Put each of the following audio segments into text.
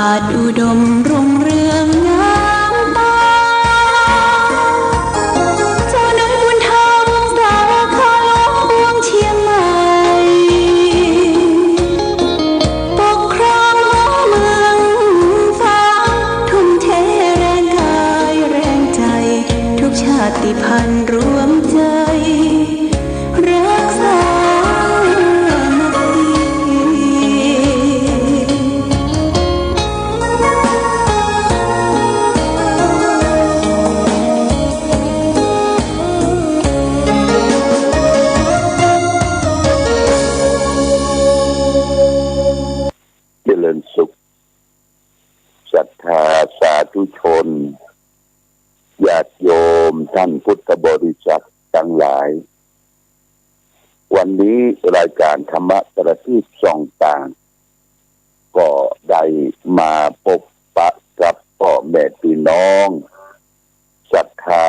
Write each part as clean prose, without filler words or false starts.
าศอุดมรุ่งเรืองงามตาเจ้าเนื้อบุญธรรมสารคาหลวงปวงเชียงใหม่ปกครองหัวเมืองฟ้าทุ่มเทแรงกายแรงใจทุกชาติพันธุ์รวมใจรักษาเจริญสุขศรัทธาสาธุชนญาติโยมท่านพุทธบริษัททั้งหลายวันนี้รายการธรรมะประทีปส่องต่างก็ได้มาพบปะกับพ่อแม่พี่น้องศรัทธา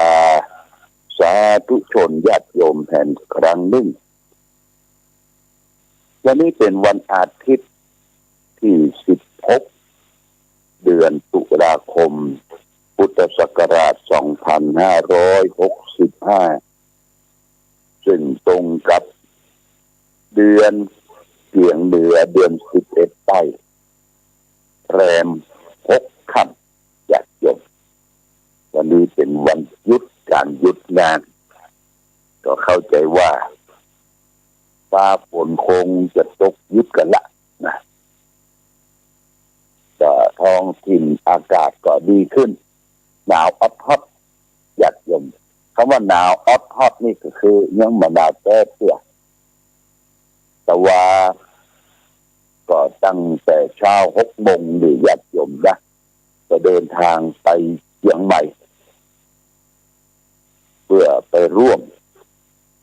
สาธุชนญาติโยมแห่งครั้งหนึ่งวันนี้เป็นวันอาทิตย์ที่16เดือนตุลาคมพุทธศักราช2565ซึ่งตรงกับเดือนเกี่ยงเหนือเดือน11ใต้แรม6ค่ำญาติโยมวันนี้เป็นวันหยุดการหยุดงานก็เข้าใจว่าฟ้าฝนคงจะตกหยุดกันละนะก็ท้องถิ่นอากาศก็ดีขึ้นหนาวอับพับญาติโยมคำว่าหนาวอับพับนี่ก็คือยังมาหนาวแต้เตี้ยแต่ว่าก็ตั้งแต่เช้า6 โมงนี่ญาติโยมนะก็เดินทางไปเชียงใหม่เพื่อไปร่วม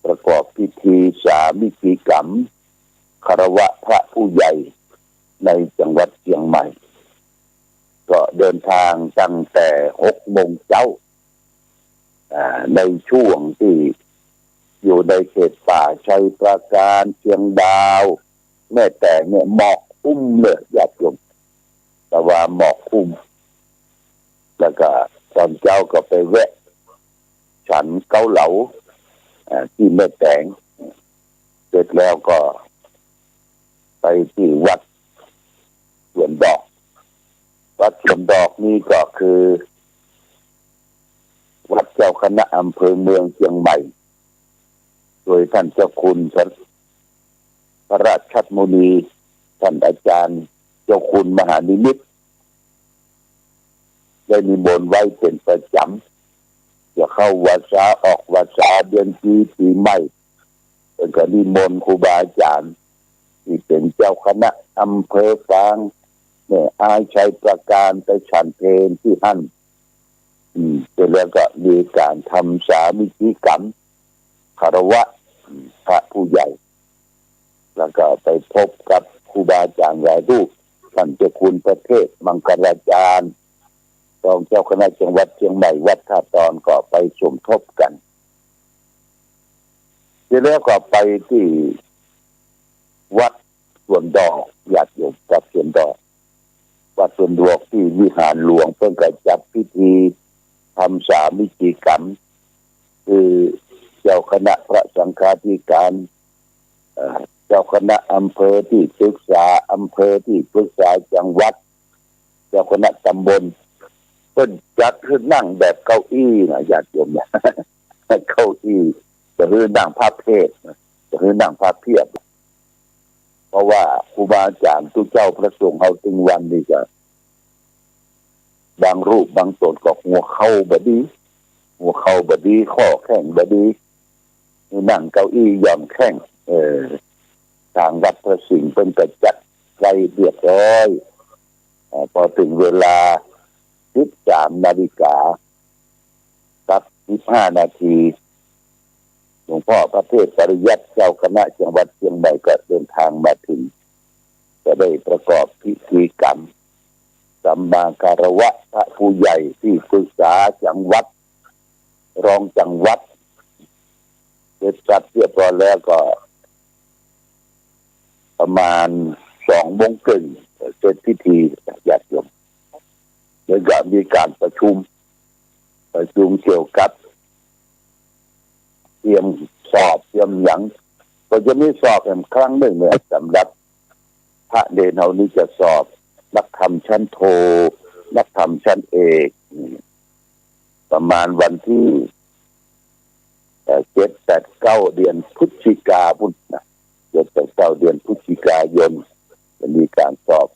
ประกอบพิธีสามิจิกรรมคารวะพระผู้ใหญ่ในจังหวัดเชียงใหม่ก็เดินทางตั้งแต่6 โมงเช้าในช่วงที่อยู่ในเขตป่าชัยปราการเชียงดาวแม่แต่เนี่ยหมอกอุ้มเลยญาติโยมแต่ว่าหมอกอุ้มแล้วก็ตอนเช้าก็ไปแวะฉันเกาเหลาที่แม่แตงเสร็จแล้วก็ไปที่วัดสวนดอกวัดสวนดอกนี่ก็คือวัดเจ้าคณะอำเภอเมืองเชียงใหม่โดยท่านเจ้าคุณพระราชมุนีท่านอาจารย์เจ้าคุณมหานิมิตรได้นิมนต์ไว้เป็นประจำจะเข้าวาษาออกวาษาเดือนปีใหม่เป็นก็นิมนต์ครูบาอาจารย์ที่เป็นเจ้าคณะอำเภอฟางเนี่ยอายชัยประการไปฉันเพลที่หั่นเสร็จแล้วก็มีการทำสามิจิกรรมคารวะพระผู้ใหญ่แล้วก็ไปพบกับครูบาอาจารย์หลายรูปท่านเจ้าคุณประเทศมังคลาจารย์รองเจ้าคณะจังหวัดเชียงใหม่วัดท่าตอนก็ไปสมทบกันเสร็จแล้วก็ไปที่วัดสวนดอกญาติโยมวัดสวนดอกวัดสวนดอกที่วิหารหลวงเพิ่งจะจัดพิธีทำสามิจิกรรมคือเจ้าคณะพระสังฆาธิการเจ้าคณะอำเภอที่ปรึกษาอำเภอที่ปรึกษาจังหวัดเจ้าคณะตำบลเพิ่นจัดขึ้นนั่งแบบเก้าอี้นะญาติโยมเนี่ยเก้าอี้จะคือนั่งผ้าเพศจะคือนั่งผ้าเพียบเพราะว่าครูบาอาจารย์ทุกเจ้าพระสงฆ์เอาถึงวันนี้จะบางรูปบางตนก็หัวเข่าบดีข้อแข้งบดีนั่งเก้าอี้ย่อมแข้งทางวัดพระสิงห์เป็นกระจัดไว้เรียบร้อยพอถึงเวลา13 นาฬิกากับ15 นาทีหลวงพ่อพระเทพปริยัติเจ้าคณะจังหวัดเชียงใหม่ก็เดินทางมาถึงจะได้ประกอบพิธีกรรมสัมมาคารวะพระผู้ใหญ่ที่ปรึกษาจังหวัดรองจังหวัดเสร็จสับเรียบร้อยแล้วก็ประมาณ2 โมงครึ่ง เสร็จพิธีญาติโยมแล้วก็มีการประชุมเกี่ยวกับเตรียมสอบเตรียมหยังก็จะมีสอบเป็นครั้งหนึ่งเนี่ยสำหรับพระเดนเฮานี่จะสอบนักธรรมชั้นโทนักธรรมชั้นเอกประมาณวันที่7 8 9 เดือนพฤศจิกายนนะ7 8 9 เดือนพฤศจิกายนจะมีการสอบ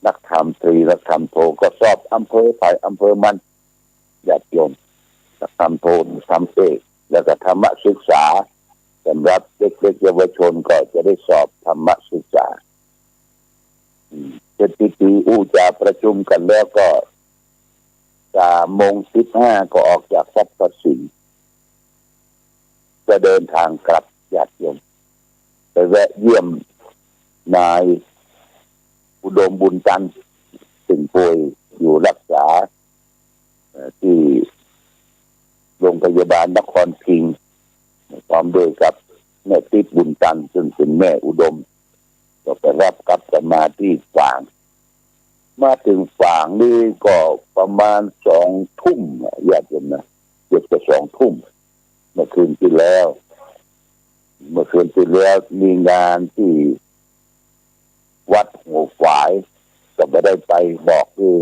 นักธรรมตรีนักธรรมโทก็สอบอำเภอฝ่ายอำเภอมันญาติโยมนักธรรมโทธรรมเอกแล้วก็ธรรมศึกษาสำหรับเด็กๆเยาวชนก็จะได้สอบธรรมศึกษาเสร็จพิธีจะประชุมกันแล้วก็3:15ก็ออกจากทรัพย์สินจะเดินทางกลับญาติโยมไปแวะเยี่ยมนายอุดมบุญจันทร์ซึ่งป่วยอยู่รักษาที่โรงพยาบาลนครพิงค์พร้อมด้วยกับแม่ติ๊บบุญจันทร์ซึ่งเป็นแม่อุดมก็ไปรับกลับกันมาที่ฝางมาถึงฝางนี่ก็ประมาณ2 ทุ่มญาติโยมนะเกือบจะ2 ทุ่มเมื่อคืนที่แล้วมีงานที่วัดหัวฝายก็ไม่ได้ไปบอกคือ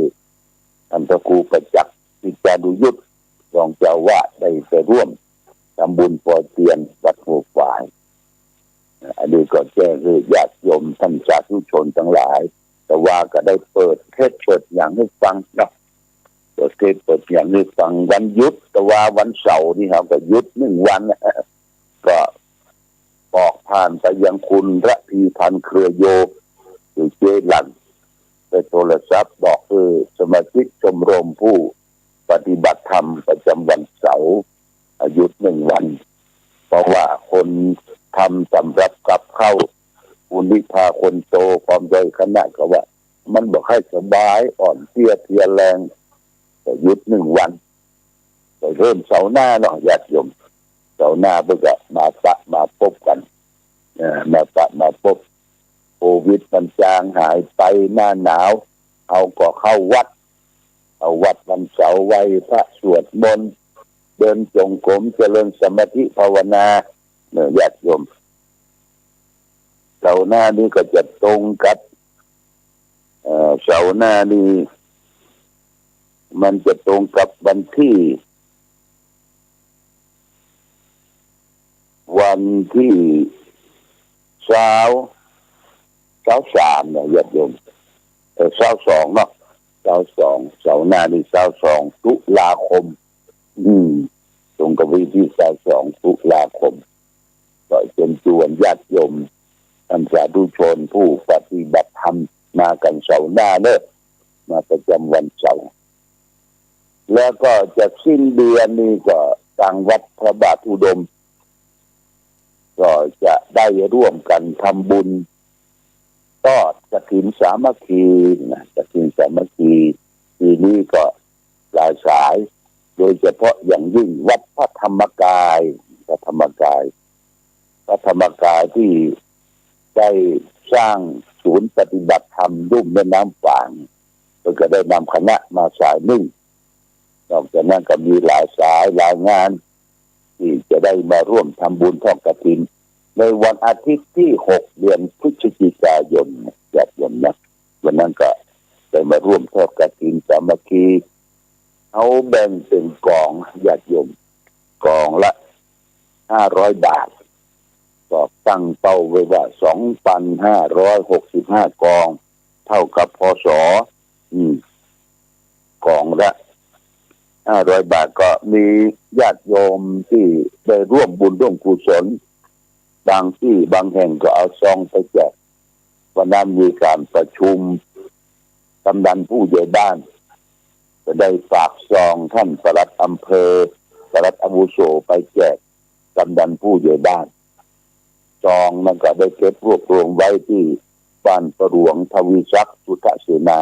ท่านพระครูประจักษ์จิตจานุยุทธรองเจ้าวาดได้ไปร่วมทำบุญปล่อยเทียนวัดหัวฝายอันนี้ก็แจ้งคือญาติโยมท่านสาธุชนทั้งหลายแต่ว่าก็ได้เปิดเทศเปิดอย่างให้ฟังนะเปิดเทศเปิดอย่างให้ฟังวันหยุดแต่ว่าวันเสาร์นี่ครับก็หยุด1 วันก็บอกผ่านไปยังคุณระพีพันธ์เครือโยหรือเจหลันไปโทรศัพท์บอกคือสมาชิกชมรมผู้ปฏิบัติธรรมประจำวันเสาร์หยุด1 วันเพราะว่าคนทำสำรับกับเข้าอุณิพาคนโตความใจคณะก็ว่ามันบอกให้สบายอ่อนเพลียแรงแต่หยุด1 วันไปเริ่มเสาร์หน้าเนาะญาติโยมเสาร์หน้าเพื่อมาพบกันมาพบโควิดมันจางหายไปหน้าหนาวเอาก็เข้าวัดวันเสาร์ไหว้พระสวดมนต์เดินจงกรมเจริญสมาธิภาวนาเนี่ยญาติโยมเสาร์หน้านี้ก็จะตรงกับเสาร์หน้านี้มันจะตรงกับวันที่23เนี่ยญาติโยม22เนาะ22เสาร์หน้านี้22ตุลาคมตรงกับวันที่22ตุลาคมก็เป็นชวนญาติโยมท่านสาธุชนผู้ปฏิบัติธรรมมากันเสาร์หน้าเด้อมาประจำวันเสาร์แล้วก็จะสิ้นเดือนนี้ก็ทางวัดพระบาทอุดมก็จะได้ร่วมกันทำบุญทอดกฐินสามัคคีนะกฐินสามัคคีทีนี้ก็หลายสายโดยเฉพาะอย่างยิ่งวัดพระธรรมกายที่ได้สร้างศูนย์ปฏิบัติธรรมรุ่มแม่น้ำฝางก็ได้นำคณะมาสาย1นอกจากนั้นก็มีหลายสายหลายงานที่จะได้มาร่วมทำบุญทอดกฐินในวันอาทิตย์ที่6 เดือนพฤศจิกายนญาติโยมนะวันนั้นก็ได้มาร่วมทอดกฐินสามัคคีเอาแบ่งเป็นกองญาติโยมกองละ500 บาทก็ตั้งเป้าไว้ว่า 2,565 กองเท่ากับพศกองละ500 บาทก็มีญาติโยมที่ได้ร่วมบุญร่วมกุศลบางที่บางแห่งก็เอาซองไปแจกวันนั้นมีการประชุมกำนันผู้ใหญ่บ้านจะได้ฝากซองท่านปลัดอำเภอปลัดอาวุโสไปแจกกำนันผู้ใหญ่บ้านซองนั้นก็ได้เก็บรวบรวมไว้ที่บ้านประหลวงทวีศักดิ์สุทธเสนา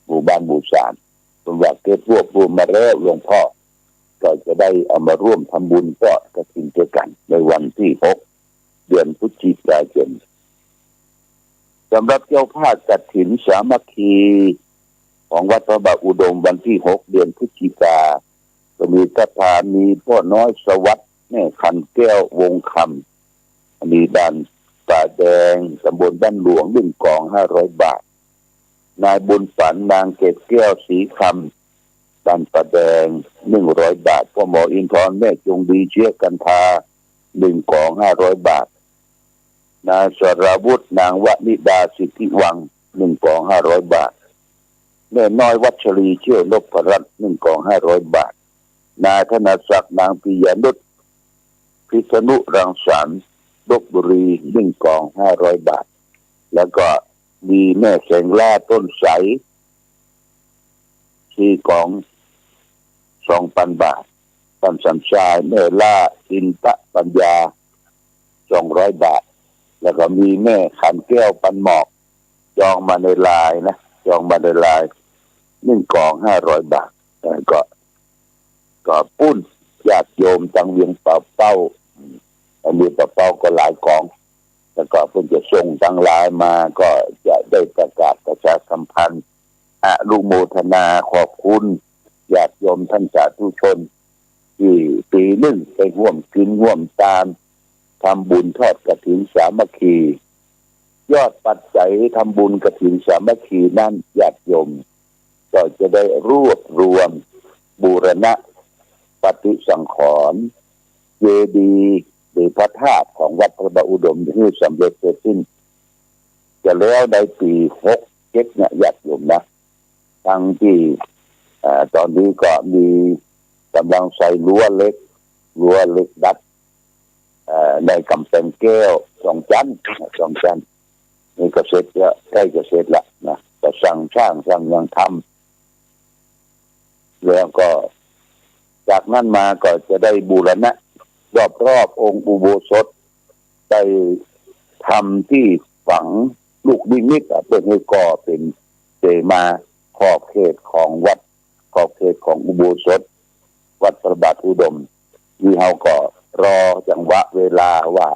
หมู่บ้านหมู่3ผมว่าเก็บรวบรวมมาแล้วหลวงพ่อก็จะได้เอามาร่วมทำบุญทอดกฐินด้วยกันในวันที่6 เดือนพฤศจิกายน ต สำหรับเจ้าภาพกฐินสามัคคีของวัดพระบาทอุดมวันที่6เดือนพฤศจิกาก็มีพระพามีพ่อน้อยสวัสดิ์แม่ขันแก้ววงคำมีบ้านป่าแดงตำบลบ้านหลวง1 กอง500 บาทนายบุญฝันนางเกศแก้วสีคำบ้านป่าแดง100 บาทพ่อหมออินทร์แม่จงดีเชื้อกันทา1 กอง500 บาทนายสราวุฒินางวนิดาสิทธิวัง1 กอง500 บาทแม่น้อยวัชรีเชื่อนพรัตน์1 กอง500 บาทนายธนศักดิ์นางปิยนุชพิษณุรังสรรค์ลพบุรี1 กอง500 บาทแล้วก็มีแม่แสงล่าต้นใส4 กอง 2,000 บาทท่านสัญชัยแม่ล่าอินทปัญญา200 บาทแล้วก็มีแม่ขันแก้วปันหมอกจองมาในไลน์นะจองมาในไลน์1 กอง500 บาทก็ปุ้นญาติโยมจังเวียงป่าเป้ามีป่าเป้าก็หลายกองแล้วก็เพิ่งจะส่งทางไลน์มาก็จะได้ประกาศประชาสัมพันธ์อนุโมทนาขอบคุณญาติโยมท่านสาธุชนที่ปีหนึ่งไปร่วมกินร่วมตามทำบุญทอดกฐินสามัคคียอดปัจจัยทำบุญกฐินสามัคคีนั้นญาติโยมก็จะได้รวบรวมบูรณะปฏิสังขรณ์เจดีย์หรือพระธาตุของวัดพระบาทอุดมที่สำเร็จเสร็จสิ้นจะแล้วในปี67เนี่ยญาติโยมนะทั้งที่ตอนนี้ก็มีกำลังใส่รั้วเล็กดัดในกำแพงแก้ว2 ชั้นนี่ก็เสร็จแล้วใกล้จะเสร็จแล้วนะก็สั่งช่างสั่งยังทำแล้วก็จากนั้นมาก็จะได้บูรณะรอบองค์อุโบสถได้ทำที่ฝังลูกนิมิตเพื่อให้ก่อเป็นเสมาขอบเขตของวัดขอบเขตของอุโบสถวัดพระบาทอุดมที่เขาก็รอจังหวะเวลาว่า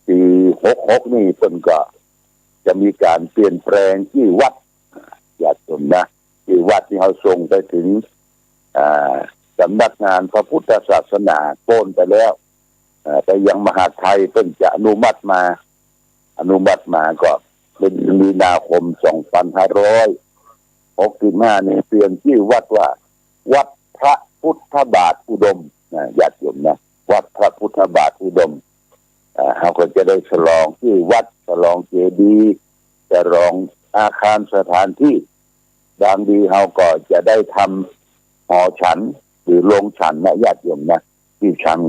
ปี66นี่เพิ่นก็จะมีการเปลี่ยนแปลงที่วัดญาติโยมนะที่วัดที่เขาส่งไปถึงสำนักงานพระพุทธศาสนาโอนไปแล้วแต่ยังมหาไทยเพิ่งจะอนุมัติมาก็เป็นมีนาคม2565นี่เปลี่ยนชื่อวัดว่าวัดพระพุทธบาทอุดมญาติโยมนะวัดพระพุทธบาทอุดมเขาก็จะได้ฉลองที่วัดฉลองเจดีย์ฉลองอาคารสถานที่บางทีเขาก็จะได้ทำหอฉันหรือโรงฉันนะญาติโยมนะที่ฉัน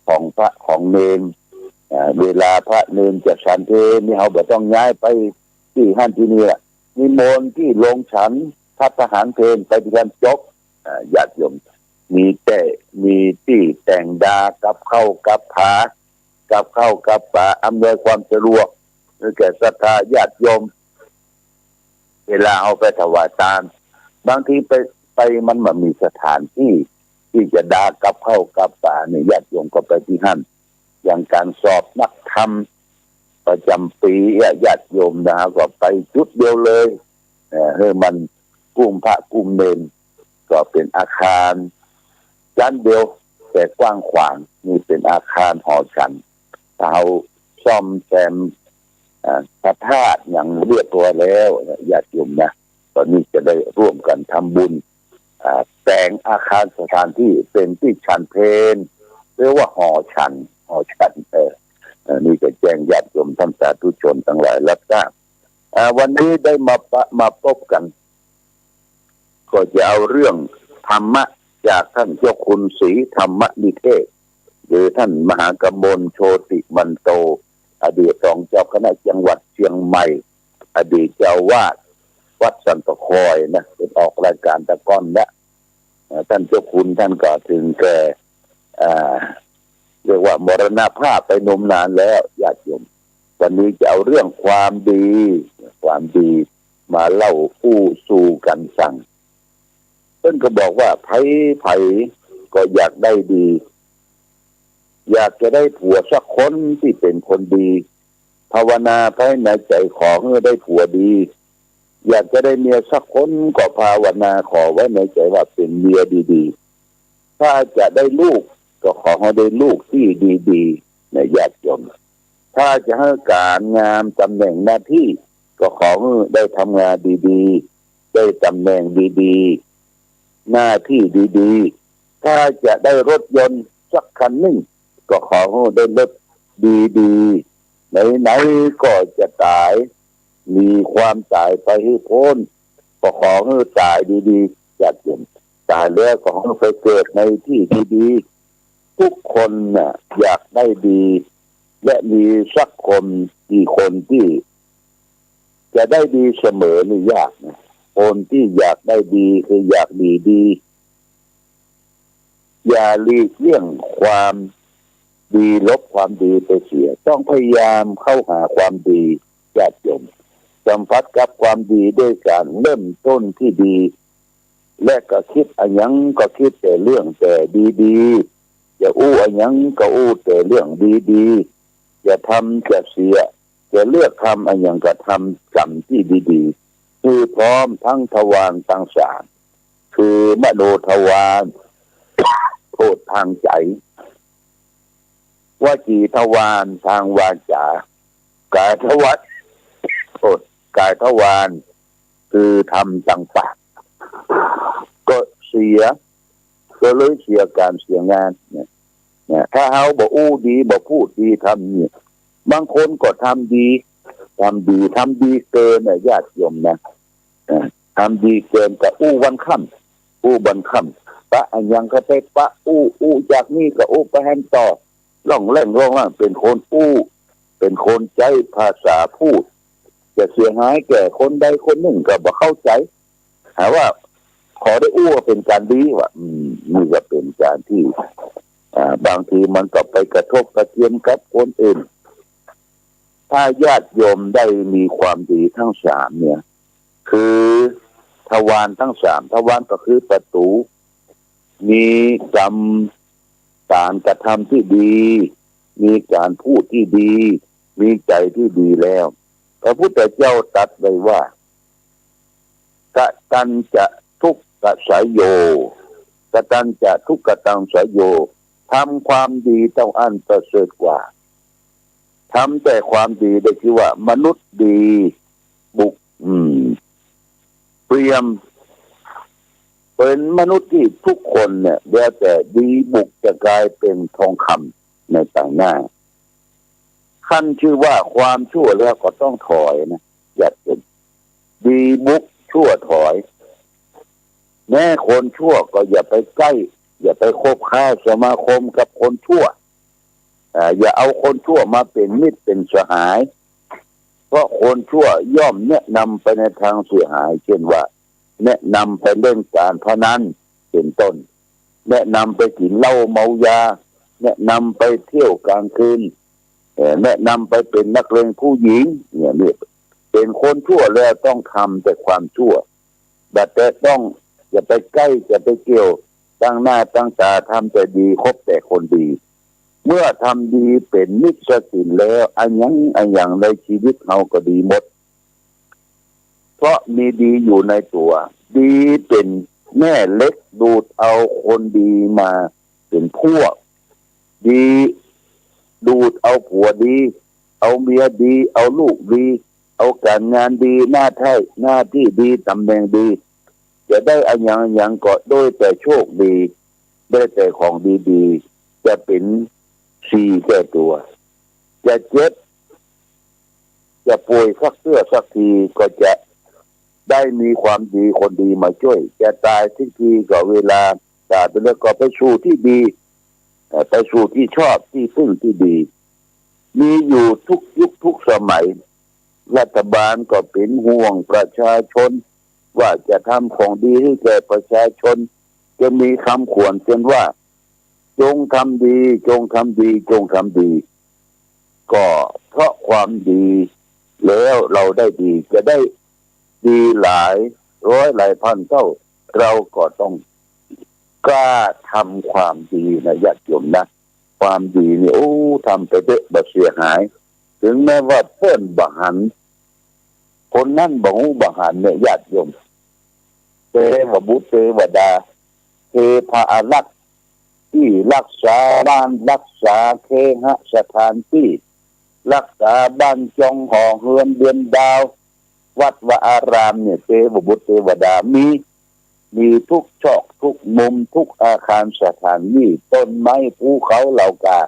ของพระของเนรเวลาพระเนรจะฉันเพลนี่เขาแบบต้องย้ายไปที่ห้านที่นี่แหละนิมนต์ที่โรงฉันพระทหารเพลไปที่การจบญาติโยมมีที่แต่งดากับเข้ากับผากับเข้ากับป่าอำนวยความสะดวกแก่ศรัทธาญาติโยมเวลาเอาไปถวายทานบางทีไปมันมีสถานที่จะดากับเข้ากับป่าเนี่ยญาติโยมก็ไปที่นั่นอย่างการสอบนักธรรมประจำปีญาติโยมนะก็ไปจุดเดียวเลยให้มันกุ้มพระกุ้มเนรก็เป็นอาคารชั้นเดียวแต่กว้างขวางนี่เป็นอาคารหอฉันเราซ่อมแซมพระธาตุอย่างเรียบร้อยแล้วญาติโยมนะตอนนี้จะได้ร่วมกันทำบุญแต่งอาคารสถานที่เป็นที่ฉันเพลเรียกว่าหอฉันนี่ก็แจ้งญาติโยมท่านสาธุชนทั้งหลายรับทราบวันนี้ได้มาพบกันก็จะเอาเรื่องธรรมะจากท่านเจ้าคุณศรีธรรมนิเทศหรือท่านมหากมลโชติมันโตอดีตรองเจ้าคณะจังหวัดเชียงใหม่อดีตเจ้าวาดวัดสันตะคอยนะเป็นออกรายการตะก้อนและท่านเจ้าคุณท่านก็ถึงแก่เรียกว่ามรณภาพไปนมนานแล้วญาติโยมวันนี้จะเอาเรื่องความดีมาเล่าผู้สู่กันฟังเพิ่นก็บอกว่าไผก็อยากได้ดีอยากจะได้ผัวสักคนที่เป็นคนดี ภาวนาภายในใจขอให้ได้ผัวดีอยากจะได้เมียสักคนก็ภาวนาขอไว้ในใจว่าเป็นเมียดีๆถ้าจะได้ลูกก็ขอให้ได้ลูกที่ดีๆในญาติโยมถ้าจะให้การงานตำแหน่งหน้าที่ก็ขอให้ได้ทำงานดีๆได้ตำแหน่งดีๆหน้าที่ดีๆถ้าจะได้รถยนต์สักคันหนึ่งก็ขอให้ได้รถดีๆไหนๆก็จะตายมีความตายไปให้พ้นก็ขอให้ตายดีๆจากเดิมตายแล้วก็ขอให้ไปเกิดในที่ดีๆทุกคนน่ะอยากได้ดีและมีสักคนกี่คนที่จะได้ดีเสมอนี่ยากนะคนที่อยากได้ดีคืออยากดีอย่าหลีกเลี่ยงความดีลบความดีไปเสียต้องพยายามเข้าหาความดีญาติโยมสัมผัสกับความดีด้วยการเริ่มต้นที่ดีและก็คิดอันยังก็คิดแต่เรื่องแต่ดีๆอย่าอู้อันยังก็อู้แต่เรื่องดีๆอย่าทำจะเสียจะเลือกทำอันยังก็ทำกรรมที่ดีๆคือพร้อมทั้งทวารทั้งสามคือมโนทวารโทษทางใจวจีทวารทางวาจากายทวารโทษกายทวารคือทำทางปากก็เสียก็เลยเสียการเสียงานเนี่ยถ้าเฮาบ่อู้ดีบ่พูดดีทำเนี่ยบางคนก็ทำดีทำดีเกินญาติโยมนะทำดีเกินก็อู้วันค่ำอู้วันค่ำปะอันยังก็ไปปะอู้จากนี้ก็อู้ไปแฮนต่อล่องแล่งร้องว่าเป็นคนอู้เป็นคนใจภาษาพูดจะเสียหายแก่คนใดคนหนึ่งก็บ่เข้าใจหาว่าขอได้อู้เป็นการดีว่านี่ก็เป็นการที่บางทีมันก็ไปกระทบกระเทือนกับคนอื่นถ้าญาติโยมได้มีความดีทั้งสามเนี่ยคือทวารทั้งสามทวารก็คือประตูมีกรรมการกระทำที่ดีมีการพูดที่ดีมีใจที่ดีแล้วพระพุทธเจ้าตรัสไว้ว่ากตัญจะทุกขสายโยกตัญจะทุกขตังสายโยทำความดีต้องอันประเสริฐกว่าทำแต่ความดีได้ชื่อว่ามนุษย์ดีบุกเปรียมเป็นมนุษย์ที่ทุกคนเนี่ยแล้วแต่ดีบุกจะกลายเป็นทองคำในต่างหน้าขั้นชื่อว่าความชั่วแล้วก็ต้องถอยนะอย่าเป็นดีบุกชั่วถอยแม้คนชั่วก็อย่าไปใกล้อย่าไปคบค้าสมาคมกับคนชั่วอย่าเอาคนชั่วมาเป็นมิตรเป็นสหายเพราะคนชั่วย่อมแนะนำไปในทางเสียหายเช่นว่าแนะนำไปเล่นการพนันเป็นต้นแนะนำไปกินเหล้าเมายาแนะนำไปเที่ยวกลางคืนแนะนำไปเป็นนักเลงผู้หญิงเนี่ยเป็นคนชั่วแล้วต้องทำแต่ความชั่วแต่ต้องอย่าไปใกล้อย่าไปเกี่ยวตั้งหน้าตั้งตาทำแต่ดีคบแต่คนดีเมื่อทำดีเป็นนิสสินแล้วอันยังในชีวิตเราก็ดีหมดเพราะมีดีอยู่ในตัวดีเป็นแม่เล็กดูดเอาคนดีมาเป็นพวกดีดูดเอาผัวดีเอาเมียดีเอาลูกดีเอาการงานดีหน้าที่ดีตำแหน่งดีจะได้อันยังก็โดยแต่โชคดีได้แต่ของดีๆจะเป็นชีแก่ตัวจะเจ็บจะป่วยสักเสื้อสักทีก็จะได้มีความดีคนดีมาช่วยจะตายทุกทีก็เวลาตายไปแล้วก็ไปสู่ที่ดีไปสู่ที่ชอบที่พึ่งที่ดีมีอยู่ทุกยุคทุกสมัยรัฐบาลก็เป็นห่วงประชาชนว่าจะทำของดีให้แก่ประชาชนจะมีคำขวัญเช่นว่าจงทำดีจงทำดีจงทำดีก็เพราะความดีแล้วเราได้ดีจะได้ดีหลายร้อยหลายพันเท่าเราก็ต้องกล้าทำความดีนะญาติโยมนะความดีนี่ทำไปเยอะบ่เสียหาย ถึงแม้ว่าเพิ่นบหันคนนั้นบ่ฮู้บหันเนี่ยญาติโยมเทวบุตรเทวดาเทพาอารักษ์ที่รักษาบ้านรักษาเคหสถานที่รักษาบ้านจองหอเฮือนเดือนดาววัดวาอารามเนี่ยเทวบุตรเทวดามีทุกชอกทุกมุมทุกอาคารสถานที่ต้นไม้ภูเขาเหล่ากา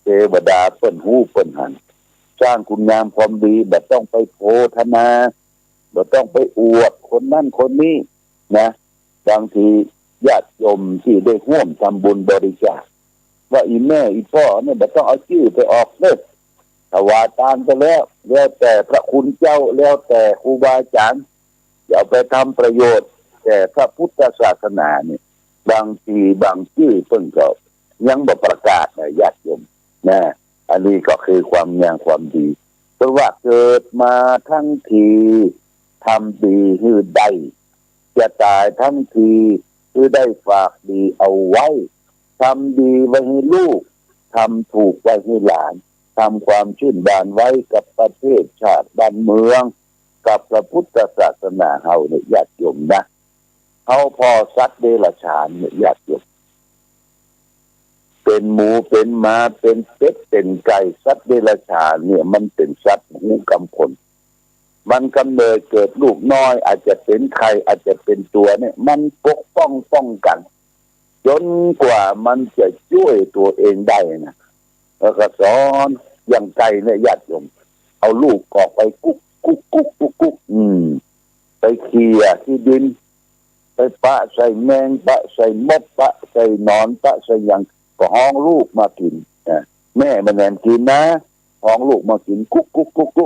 เทวดาเปิ้นฮู้เปิ้นหันสร้างคุณงามความดีแบบต้องไปโพธนาแบบต้องไปอวดคนนั่นคนนี้นะบางทีญาติโยมที่ได้ร่วมทำบุญบริจาคว่าอีแม่อีพ่อเนี่ยแบบต้องเอาชื่อไปออกเลยถวายทานไปแล้วแต่พระคุณเจ้าแล้วแต่ครูบาอาจารย์อย่าไปทำประโยชน์แต่พระพุทธศาสนาเนี่ยบางทีบางชื่อเพิ่งก็ยังบ่ประกาศนะญาติโยมนะอันนี้ก็คือความงามความดีเพราะว่าเกิดมาทั้งทีทำดีให้ได้จะตายทั้งทีคือได้ฝากดีเอาไว้ทำดีไว้ให้ลูกทำถูกไว้ให้หลานทำความชื่นบานไว้กับประเทศชาติบ้านเมืองกับพระพุทธศาสนาเฮาเนี่ยญาติโยมนะเฮาพอสัตว์เดรัจฉานเนี่ยญาติโยมเป็นหมูเป็นหมาเป็นเป็ดเป็นไก่สัตว์เดรัจฉานเนี่ยมันเป็นสัตว์หูกำพลมันกำเนิดเกิดลูกน้อยอาจจะเป็นไข่อาจจะเป็นตัวเนี่ยมันปกป้องกันจนกว่ามันจะช่วยตัวเองได้นะแล้วก็สอนอย่างไก่เนี่ยญาติโยมเอาลูกออกไปกุ๊กไปเคลียร์ที่ดินไปปะใส่แมงปะใส่มดปะใส่นอนปะใส่อย่างก็ห้องลูกมากินแม่มันแอนกินนะห้องลูกมากินกุ๊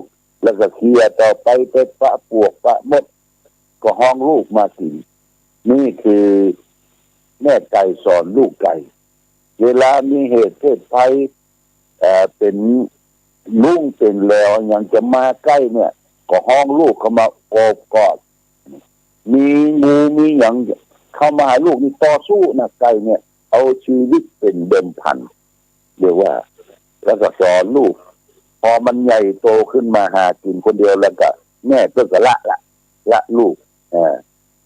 กแล้วก็เคลียร์ต่อไปปะปวกปะมดก็ห้องลูกมากินนี่คือแม่ไก่สอนลูกไก่เวลามีเหตุเพศภัยเป็นลุงเป็นแล้วยังจะมาใกล้เนี่ยก็ห้องลูกเข้ามาโอบกอดมีงูมีอย่างเข้ามาหาลูกนี่ต่อสู้นะไก่เนี่ยเอาชีวิตเป็นเดิมพันเรียกว่าแล้วก็สอนลูกพอมันใหญ่โตขึ้นมาหากินคนเดียวแล้วก็แม่ก็ละลูก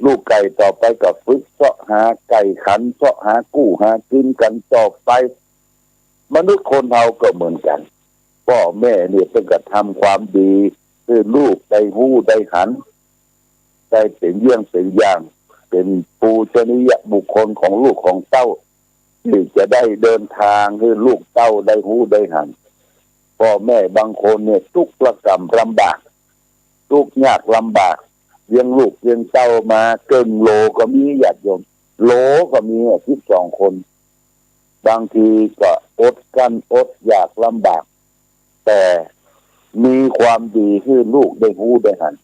ลูกไก่ต่อไปก็ฝึกเสาะหาไก่ขันเสาะหากู้หากินกันต่อไปมนุษย์คนเราก็เหมือนกันพ่อแม่เนี่ยต้องกระทำความดีคือลูกได้หู้ได้หันได้เป็นเยี่ยงเป็นอย่างเป็นปูชนียบุคคลของลูกของเต้าที่จะได้เดินทางให้ลูกเต้าได้หู้ได้หันพ่อแม่บางคนเนี่ยทุกข์ระกำลำบากทุกข์ยากลำบากเลี้ยงลูกเลี้ยงเต้ามาเกินโลก็มีญาติโยมโลก็มี12 คนบางทีก็อดกันอดอยากลำบากแต่มีความดีที่ลูกได้หู้ได้หัน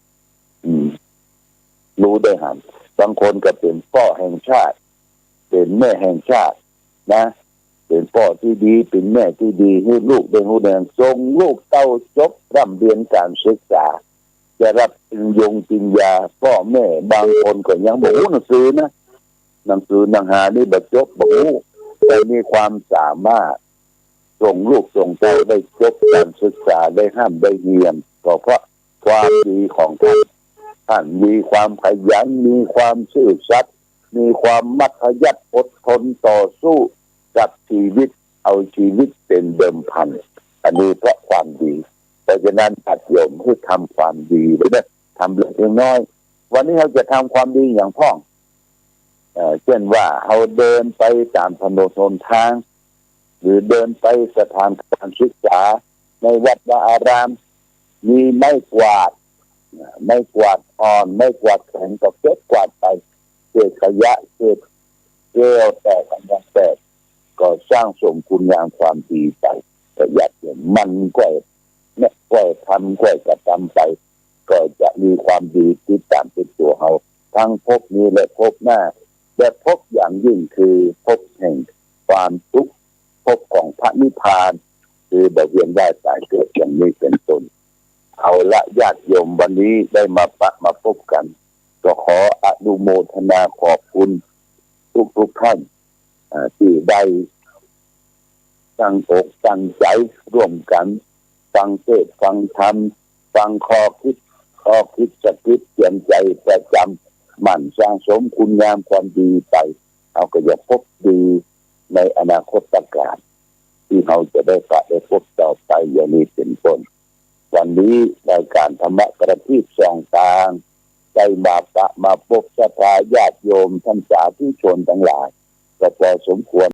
รู้ได้หันบางคนก็เป็นพ่อแห่งชาติเป็นแม่แห่งชาตินะเป็นพ่อที่ดีเป็นแม่ที่ดีให้ลูกได้หู้ได้หันส่งลูกเต้าจบร่ำเรียนการศึกษาจะรับปริญญาพ่อแม่บางคนก็ยังบ่รู้หนังสือนะหนังสือหนังหานี่บ่จบบ่รู้แต่มีความสามารถส่งลูกส่งเต้าได้จบการศึกษาได้ห้ามได้เรียนก็เพราะความดีของท่านมีความขยันมีความซื่อสัตย์มีความมัธยัสถ์อดทนต่อสู้กับชีวิตเอาชีวิตเป็นเดิมพันอันนี้เพราะความดีเพราะฉะนั้นตัดโยมให้ทำความดีไปนะทำเล็กน้อยวันนี้เราจะทำความดีอย่างพ่องเช่นว่าเราเดินไปตามถนนหนทางหรือเดินไปสถานการศึกษาในวัดวาอารามมีไม้กวาดอ่อนไม้กวาดแข็งก็เก็บกวาดไปเศษขยะเศษแก้วแตกกันแตกก็สร้างสมคุณงามความดีไปประหยัดเนี่ยมันก็เนี่ยก็ทำก็กระทำไปก็จะมีความดีติดตามเป็นตัวเราทั้งภพนี้และภพหน้าแต่ภพอย่างยิ่งคือภพแห่งความทุกข์ภพของพระนิพพานคือแบบเวียนว่ายตายเกิดอย่างนี้เป็นต้นเอาละญาติโยมวันนี้ได้มาพบกันก็ขออนุโมทนาขอบคุณทุกท่านที่ได้ตั้งอกตั้งใจร่วมกัน ฟังเทศน์ฟังธรรมฟังข้อคิดสะกิดเตือนใจประจำหมั่นสร้างสมคุณงามความดีไปเราก็จะพบดีในอนาคตการที่เราจะได้พบต่อไปอย่างนี้เป็นต้นวันนี้รายการธรรมะกระทิบส่องทางได้มาพบศรัทธาญาติโยมท่านสาธุชนทั้งหลายก็พอสมควร